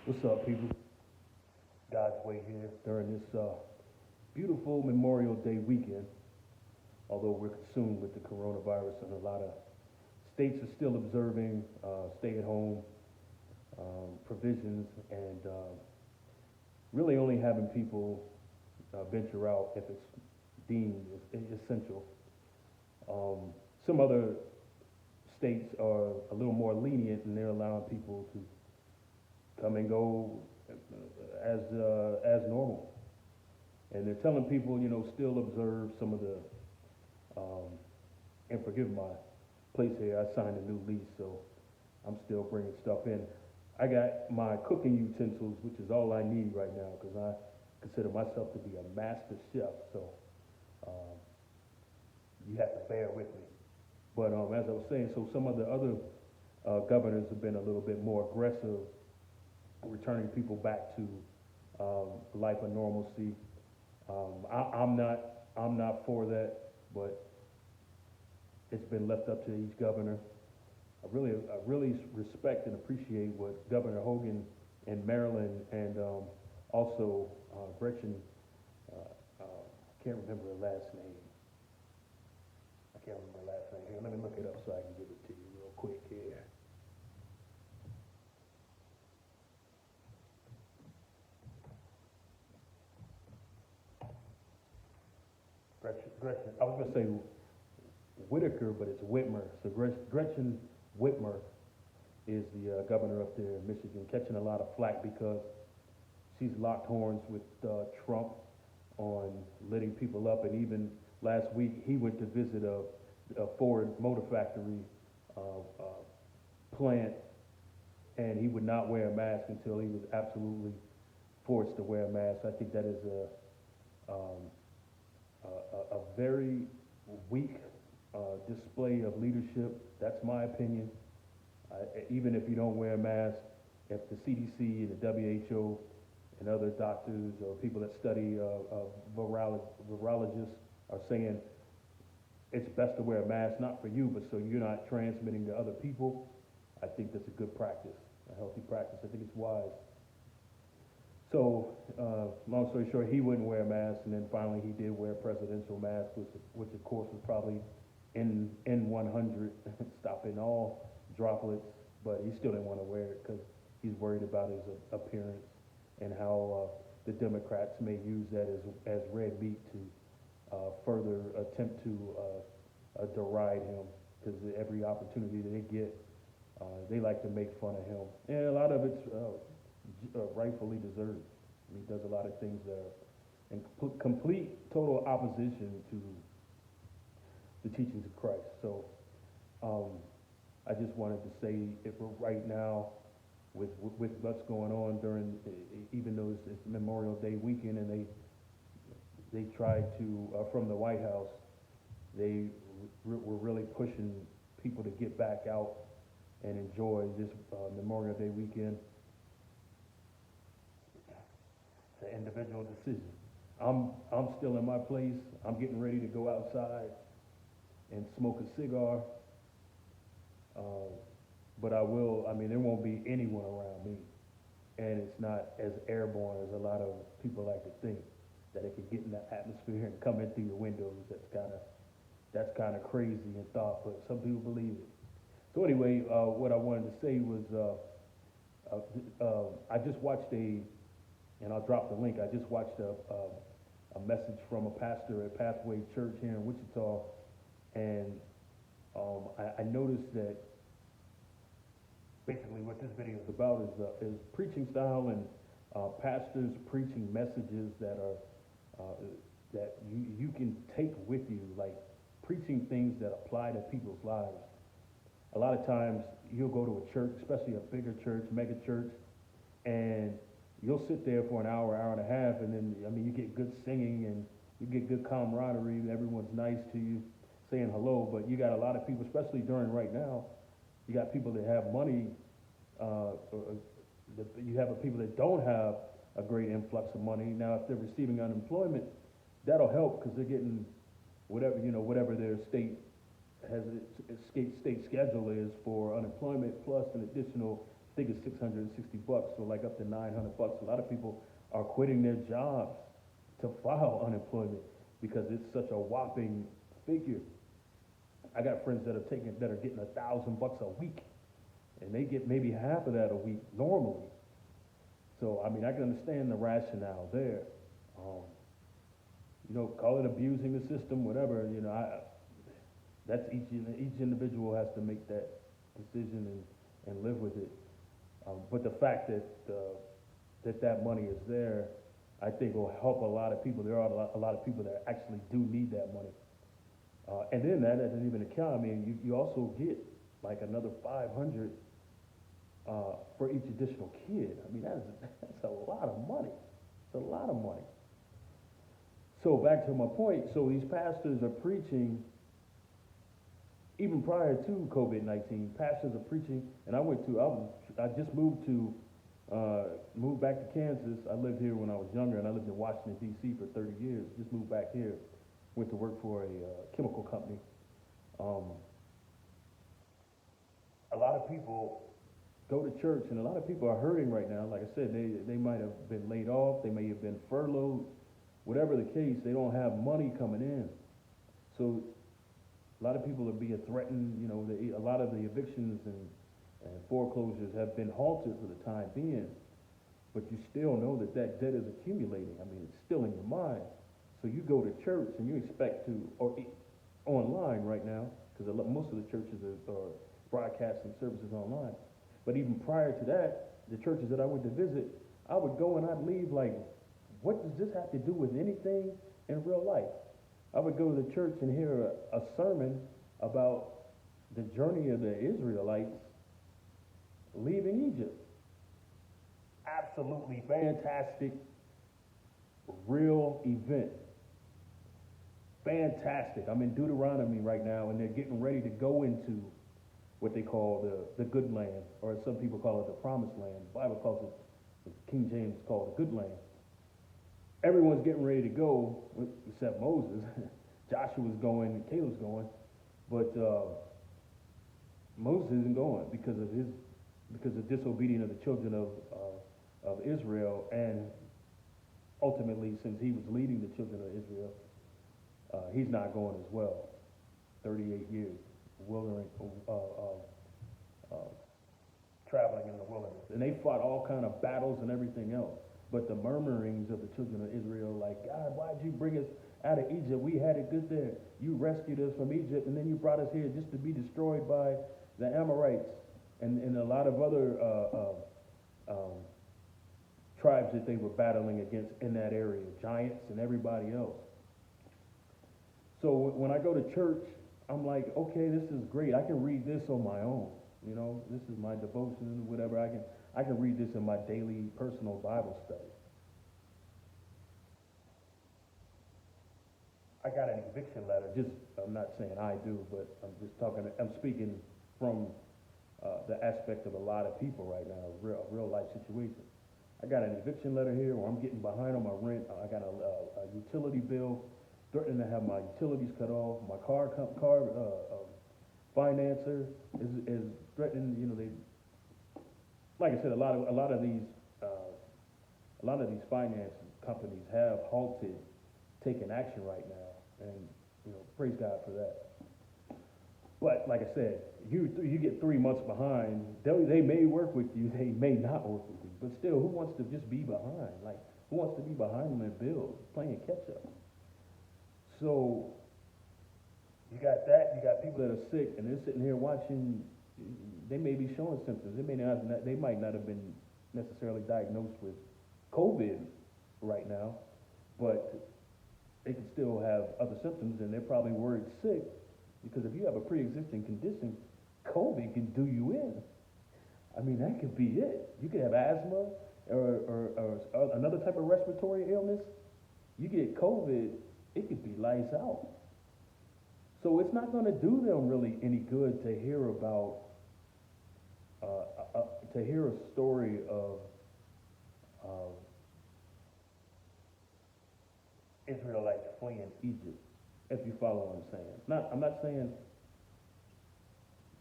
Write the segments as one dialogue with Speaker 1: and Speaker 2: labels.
Speaker 1: What's up, people? God's Way here during this beautiful Memorial Day weekend. Although we're consumed with the coronavirus and a lot of states are still observing stay-at-home provisions and really only having people venture out if it's deemed essential. Some other states are a little more lenient and they're allowing people to come and go as normal. And they're telling people, still observe some of the, and forgive my place here, I signed a new lease, so I'm still bringing stuff in. I got my cooking utensils, which is all I need right now, because I consider myself to be a master chef, so um, you have to bear with me. But as I was saying, so some of the other governors have been a little bit more aggressive, returning people back to life of normalcy. I'm not for that, but it's been left up to each governor. I really respect and appreciate what Governor Hogan in Maryland and also Gretchen. I can't remember her last name. I can't remember her last name. Here, let me look it up so I can give it to you real quick here. Gretchen. I was gonna say Whitaker, but it's Whitmer. So Gretchen Whitmer is the governor up there in Michigan, catching a lot of flack because she's locked horns with Trump on letting people up. And even last week, he went to visit a Ford Motor Factory uh, plant, and he would not wear a mask until he was absolutely forced to wear a mask. I think that is a very weak display of leadership. That's my opinion. Even if you don't wear a mask, if the CDC and the WHO and other doctors or people that study virologists are saying it's best to wear a mask, not for you, but so you're not transmitting to other people, I think that's a good practice, a healthy practice. I think it's wise. So, long story short, he wouldn't wear a mask, and then finally he did wear a presidential mask, which of course was probably N100, stopping all droplets, but he still didn't want to wear it because he's worried about his appearance and how the Democrats may use that as red meat to further attempt to deride him, because every opportunity that they get, they like to make fun of him. And a lot of it's rightfully deserved. He does a lot of things that are in complete, total opposition to the teachings of Christ. So I just wanted to say, if we're right now with what's going on during, even though it's Memorial Day weekend, and they tried to from the White House, they were really pushing people to get back out and enjoy this Memorial Day weekend. It's an individual decision. I'm still in my place. I'm getting ready to go outside and smoke a cigar. But there won't be anyone around me. And it's not as airborne as a lot of people like to think, that it could get in the atmosphere and come in through your windows. That's kind of crazy in thought, but some people believe it. So anyway, what I wanted to say was, I just watched and I'll drop the link. I just watched a message from a pastor at Pathway Church here in Wichita, and I noticed that basically what this video is about is preaching style and pastors preaching messages that are that you can take with you, like preaching things that apply to people's lives. A lot of times you'll go to a church, especially a bigger church, mega church, and you'll sit there for an hour, hour and a half, and then, you get good singing and you get good camaraderie, and everyone's nice to you, saying hello, but you got a lot of people, especially during right now, you got people that have money, you have people that don't have a great influx of money. Now, if they're receiving unemployment, that'll help because they're getting whatever their state has, its state schedule is for unemployment, plus an additional think it's $660, so like up to $900. A lot of people are quitting their jobs to file unemployment because it's such a whopping figure. I got friends that are getting $1,000 a week, and they get maybe half of that a week normally. So I mean, I can understand the rationale there. Um, call it abusing the system, whatever. That's each individual has to make that decision and live with it. But the fact that money is there, I think will help a lot of people. There are a lot of people that actually do need that money. And then that doesn't even account. I mean, you also get like another 500 for each additional kid. I mean, that's a lot of money. It's a lot of money. So back to my point. So these pastors are preaching. Even prior to COVID-19, pastors are preaching, and I just moved back to Kansas. I lived here when I was younger, and I lived in Washington, D.C. for 30 years. Just moved back here, went to work for a chemical company. A lot of people go to church, and a lot of people are hurting right now. Like I said, they might have been laid off, they may have been furloughed, whatever the case, they don't have money coming in. So a lot of people are being threatened. A lot of the evictions and foreclosures have been halted for the time being, but you still know that debt is accumulating. I mean, it's still in your mind. So you go to church and you expect to, or online right now, because most of the churches are broadcasting services online. But even prior to that, the churches that I went to visit, I would go and I'd leave like, what does this have to do with anything in real life? I would go to the church and hear a sermon about the journey of the Israelites leaving Egypt. Absolutely fantastic, real event. Fantastic. I'm in Deuteronomy right now, and they're getting ready to go into what they call the good land, or some people call it the promised land. The Bible calls it, King James calls it the good land. Everyone's getting ready to go, except Moses. Joshua's going, and Caleb's going, but Moses isn't going because of disobedience of the children of Israel, and ultimately, since he was leading the children of Israel, he's not going as well. 38 years traveling in the wilderness, and they fought all kind of battles and everything else. But the murmurings of the children of Israel, like, God, why'd you bring us out of Egypt? We had it good there. You rescued us from Egypt, and then you brought us here just to be destroyed by the Amorites and a lot of other tribes that they were battling against in that area, giants and everybody else. So when I go to church, I'm like, okay, this is great. I can read this on my own. This is my devotion, whatever. I can read this in my daily personal Bible study. I got an eviction letter. I'm not saying I do, but I'm speaking from the aspect of a lot of people right now, a real life situation. I got an eviction letter here where I'm getting behind on my rent. I got a utility bill, threatening to have my utilities cut off. My car financer is threatening. Like I said, a lot of these finance companies have halted taking action right now, and praise God for that. But like I said, you get 3 months behind. They may work with you, they may not work with you, but still, who wants to just be behind? Like, who wants to be behind on their bills, playing catch up? So you got that. You got people that are sick, and they're sitting here watching. They may be showing symptoms. They might not have been necessarily diagnosed with COVID right now, but they can still have other symptoms, and they're probably worried sick, because if you have a pre-existing condition, COVID can do you in. I mean, that could be it. You could have asthma or another type of respiratory illness. You get COVID, it could be lights out. So it's not going to do them really any good to hear about, to hear a story of Israelites fleeing Egypt, if you follow what I'm saying. I'm not saying,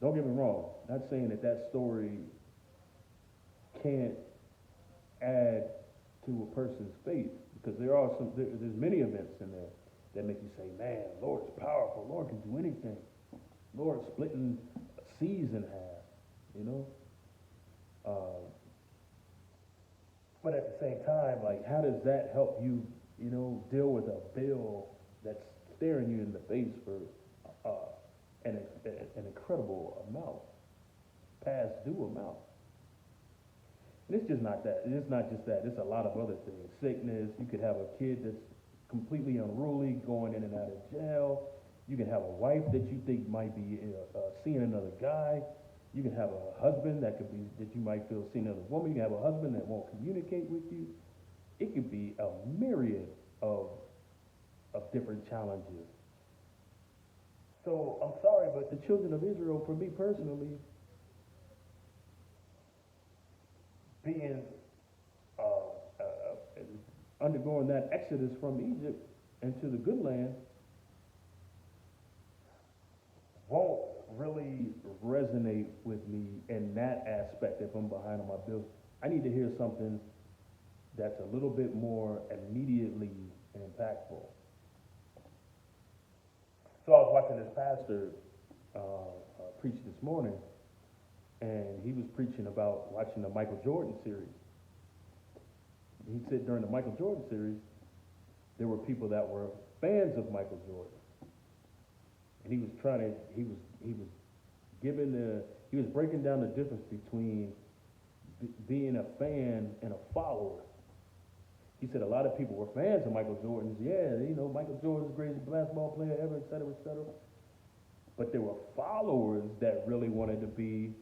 Speaker 1: don't get me wrong, not saying that story can't add to a person's faith, because there's many events in there that make you say, man, Lord is powerful. Lord can do anything. Lord splitting seas in half, you know. But at the same time, like, how does that help you, you know, deal with a bill that's staring you in the face for an incredible amount, past due amount? And it's just not that. It's not just that. It's a lot of other things. Sickness. You could have a kid that's completely unruly, going in and out of jail. You can have a wife that you think might be seeing another guy. You can have a husband that you might feel seeing another woman. You can have a husband that won't communicate with you. It could be a myriad of different challenges. So I'm sorry, but the children of Israel, for me personally, being undergoing that exodus from Egypt into the good land, won't really resonate with me in that aspect if I'm behind on my bills. I need to hear something that's a little bit more immediately impactful. So I was watching this pastor preach this morning, and he was preaching about watching the Michael Jordan series. He said during the Michael Jordan series, there were people that were fans of Michael Jordan. And he was breaking down the difference between being a fan and a follower. He said a lot of people were fans of Michael Jordan. Yeah, you know, Michael Jordan's the greatest basketball player ever, et cetera, et cetera. But there were followers that really wanted to be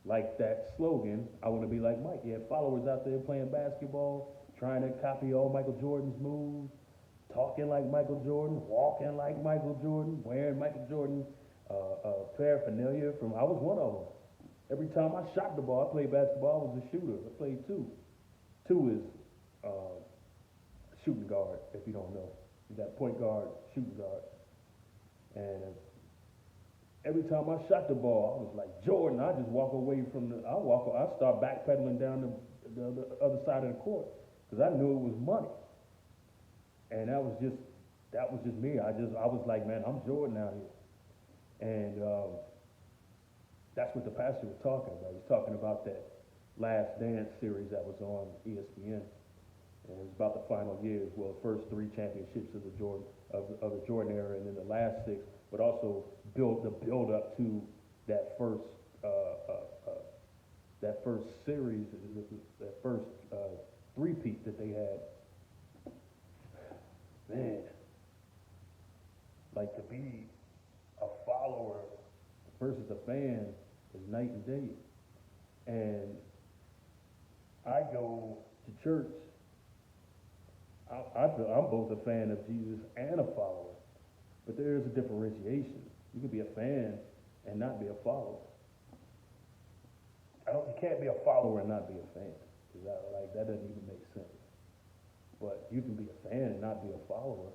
Speaker 1: like that slogan, I want to be like Mike. You had followers out there playing basketball, trying to copy all Michael Jordan's moves, talking like Michael Jordan, walking like Michael Jordan, wearing Michael Jordan paraphernalia. I was one of them. Every time I shot the ball, I played basketball, I was a shooter. I played two. Two is shooting guard, if you don't know. You got point guard, shooting guard. And every time I shot the ball, I was like Jordan. I just walk away from I start backpedaling down the other side of the court because I knew it was money. And that was just me. I was like, man, I'm Jordan out here. And that's what the pastor was talking about. He was talking about that Last Dance series that was on ESPN. And it was about the final years, well, the first 3 championships of the Jordan era, and then the last 6, but also build up to that first series, that first three-peat that they had. Man, like, to be a follower versus a fan is night and day. And I go to church. I'm both a fan of Jesus and a follower, but there is a differentiation. You can be a fan and not be a follower. You can't be a follower and not be a fan, because that doesn't even make sense. But you can be a fan and not be a follower.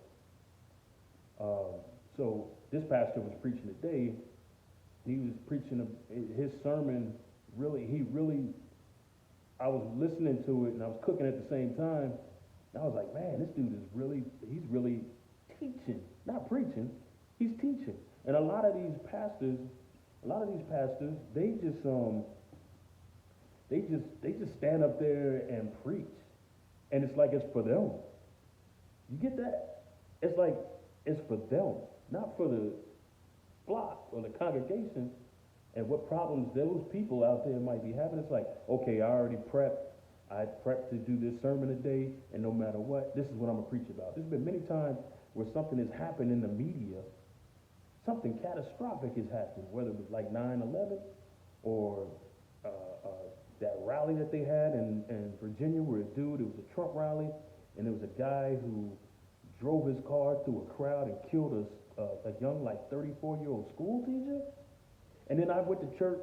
Speaker 1: So this pastor was preaching today. He was preaching his sermon. I was listening to it and I was cooking at the same time. And I was like, man, this dude he's really teaching, not preaching. He's teaching. And a lot of these pastors, they just stand up there and preach. And it's like it's for them. You get that? It's like it's for them, not for the flock or the congregation and what problems those people out there might be having. It's like, okay, I prepped to do this sermon today, and no matter what, this is what I'm going to preach about. There's been many times where something has happened in the media, something catastrophic has happened, whether it was like 9/11 or that rally that they had in Virginia where it was a Trump rally, and there was a guy who drove his car through a crowd and killed a young, like 34-year-old school teacher. And then I went to church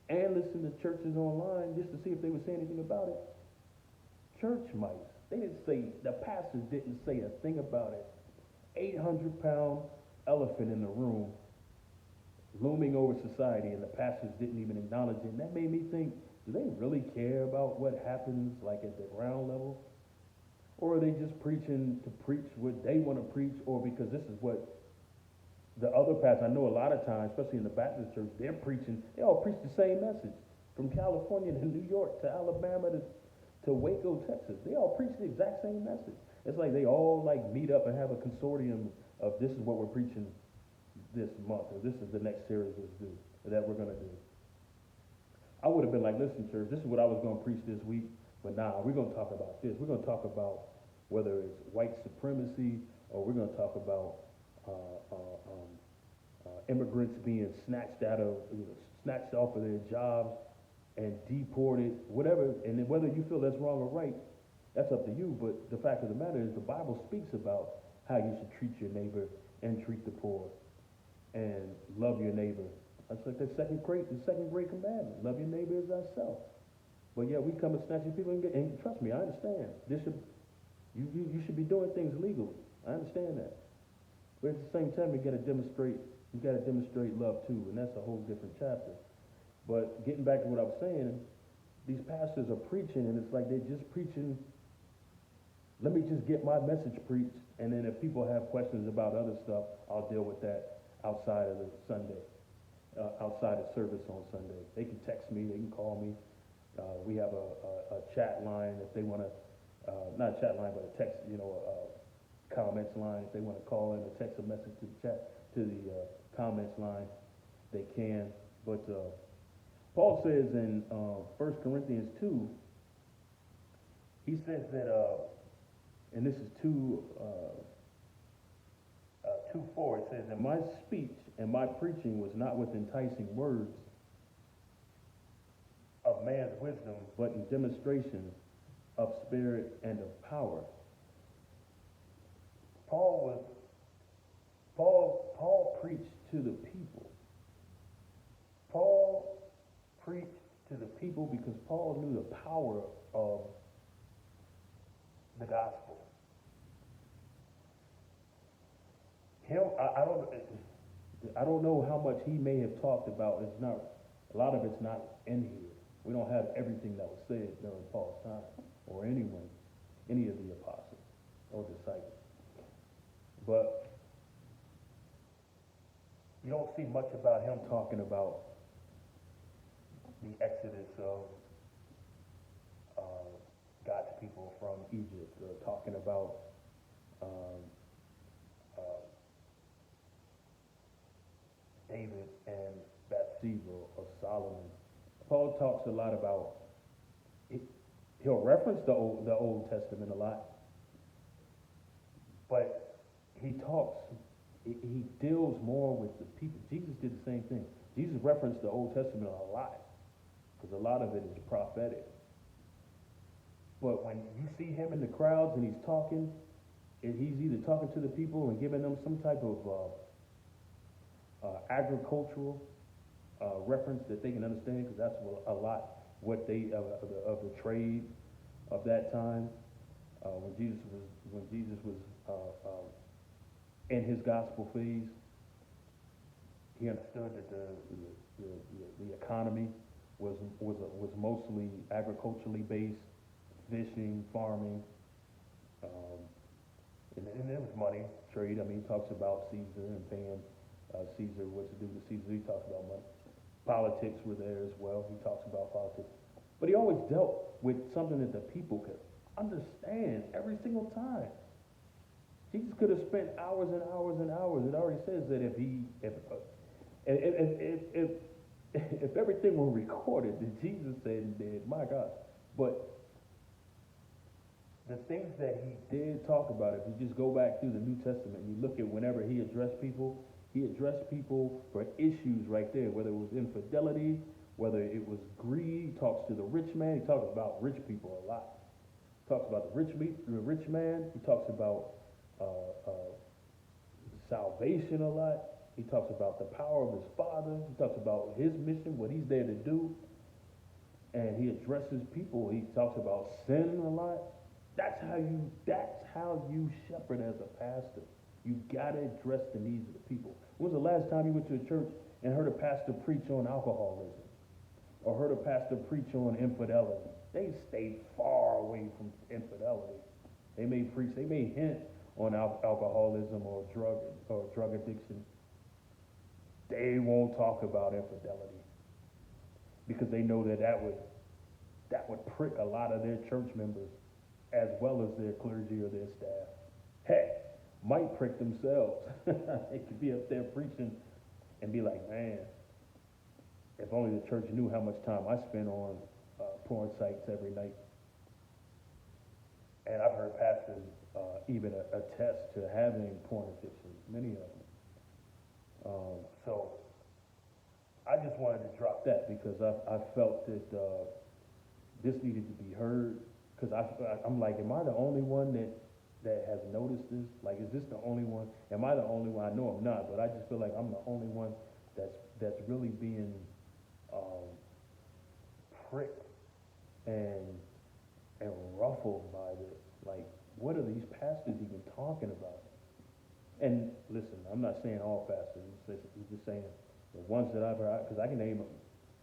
Speaker 1: and listened to churches online just to see if they would say anything about it. Church mice. The pastors didn't say a thing about it. 800-pound elephant in the room, looming over society, and the pastors didn't even acknowledge it. And that made me think, Do they really care about what happens like at the ground level? Or are they just preaching to preach what they want to preach, or because this is what the other pastors, I know a lot of times, especially in the Baptist church, they all preach the same message. From California to New York to Alabama to Waco, Texas. They all preach the exact same message. It's like they all like meet up and have a consortium of this is what we're preaching this month, or this is the next series that we're going to do. I would have been like, listen, church, this is what I was going to preach this week, but nah, we're going to talk about this. We're going to talk about whether it's white supremacy, or we're going to talk about immigrants being snatched snatched off of their jobs and deported, whatever. And then whether you feel that's wrong or right, that's up to you. But the fact of the matter is, the Bible speaks about how you should treat your neighbor and treat the poor and love your neighbor. That's like the second great commandment. Love your neighbor as thyself. But yeah, we come and snatching people and trust me, I understand. You should be doing things legally. I understand that. But at the same time, you gotta demonstrate love too, and that's a whole different chapter. But getting back to what I was saying, these pastors are preaching, and it's like they're just preaching. Let me just get my message preached, and then if people have questions about other stuff, I'll deal with that outside of the Sunday, outside of service on Sunday. They can text me, they can call me. We have a chat line if they want to, not a chat line, but a text, comments line. If they want to call in or text a message to the chat, to the comments line, they can. But Paul says in 1 Corinthians 2, he says that, and this is 2:4, it says, and my speech and my preaching was not with enticing words of man's wisdom, but in demonstration of spirit and of power. Paul preached to the people. Paul preached to the people because Paul knew the power of the gospel. I don't know how much he may have talked about. A lot of it's not in here. We don't have everything that was said during Paul's time, or any of the apostles or disciples. But you don't see much about him talking about the exodus of God's people from Egypt, or talking about David and Bathsheba or Solomon. Paul talks a lot about, he'll reference the Old Testament a lot, but he deals more with the people. Jesus did the same thing. Jesus referenced the Old Testament a lot, because a lot of it is prophetic. But when you see him in the crowds and he's talking, and he's either talking to the people and giving them some type of agricultural reference that they can understand, because that's a lot what they of the trade of that time. When Jesus was in his gospel phase, he understood that the economy was mostly agriculturally based, fishing, farming, and there was money, trade. I mean, he talks about Caesar and paying Caesar what to do to Caesar. He talks about money. Politics were there as well. He talks about politics. But he always dealt with something that the people could understand every single time. Jesus could have spent hours and hours and hours. It already says that if everything were recorded, that Jesus said and did, my God. But the things that he did talk about, if you just go back through the New Testament and you look at whenever he addressed people for issues right there, whether it was infidelity, whether it was greed. He talks to the rich man. He talks about rich people a lot. He talks about the rich man. He talks about salvation a lot. He talks about the power of his Father. He talks about his mission, what he's there to do. And he addresses people. He talks about sin a lot. That's how you shepherd as a pastor. You gotta address the needs of the people. When was the last time you went to a church and heard a pastor preach on alcoholism, or heard a pastor preach on infidelity. They stayed far away from infidelity. They may preach, they may hint on alcoholism or drug addiction. They won't talk about infidelity because they know that would prick a lot of their church members as well as their clergy or their staff. Heck, might prick themselves. They could be up there preaching and be like, man, if only the church knew how much time I spend on porn sites every night. And I've heard pastors even attest to having porn addictions, many of them. So I just wanted to drop that because I felt that this needed to be heard. Because I'm like, am I the only one that has noticed this? Like, is this the only one? Am I the only one? I know I'm not, but I just feel like I'm the only one that's really being pricked and ruffled by this. Like, what are these pastors even talking about? And listen, I'm not saying all pastors. I'm just saying the ones that I've heard, because I can name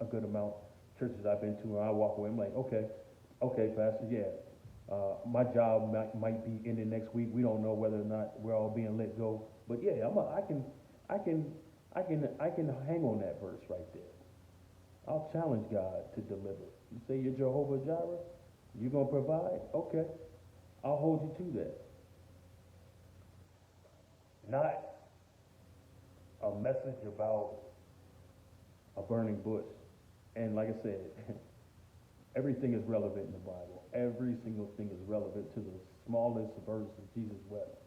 Speaker 1: a good amount of churches I've been to, and I walk away, I'm like, okay, pastor, yeah. My job might be ending next week. We don't know whether or not we're all being let go. But yeah, I can hang on that verse right there. I'll challenge God to deliver. You say you're Jehovah Jireh, you're gonna provide? Okay, I'll hold you to that. Not a message about a burning bush. And like I said, everything is relevant in the Bible. Every single thing is relevant to the smallest verse of Jesus wept.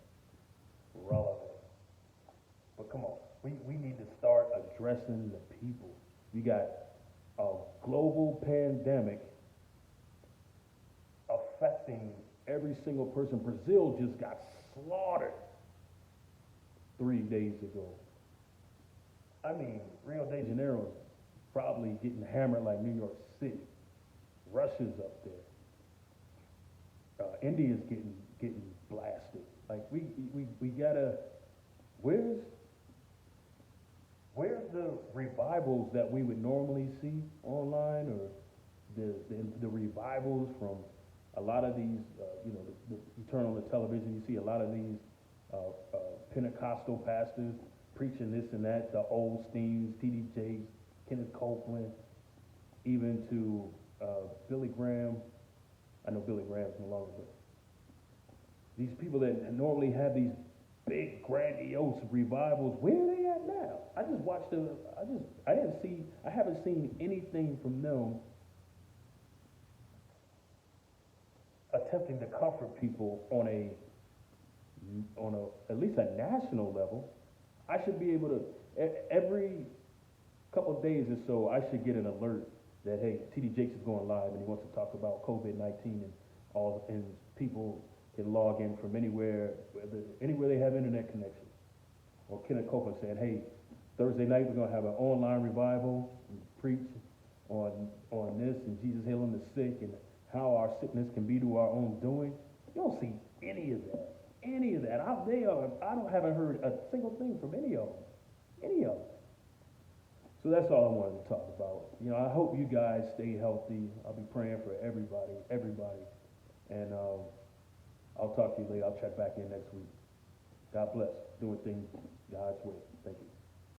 Speaker 1: Relevant. But come on, we need to start addressing the people. You got a global pandemic affecting every single person. Brazil just got slaughtered 3 days ago. I mean, Rio de Janeiro is probably getting hammered like New York City. Russia's up there. India's getting blasted. Like we gotta. Where's the revivals that we would normally see online, or the revivals from a lot of these? You turn on the television, you see a lot of these Pentecostal pastors preaching this and that, the Oldsteins, T.D. Jakes, Kenneth Copeland, even to Billy Graham. I know Billy Graham's no longer, but these people that normally have these big, grandiose revivals, where are they at now? I just watched I haven't seen anything from them attempting to comfort people on at least a national level. I should be able to, every couple of days or so, I should get an alert that, hey, T.D. Jakes is going live and he wants to talk about COVID-19 and people can log in from anywhere they have internet connection. Or Kenneth Copeland saying, hey, Thursday night we're going to have an online revival and preach on this and Jesus healing the sick and how our sickness can be to our own doing. You don't see any of that. Any of that. Haven't heard a single thing from any of them. Any of them. So that's all I wanted to talk about. I hope you guys stay healthy. I'll be praying for everybody. And I'll talk to you later. I'll check back in next week. God bless. Doing things God's way.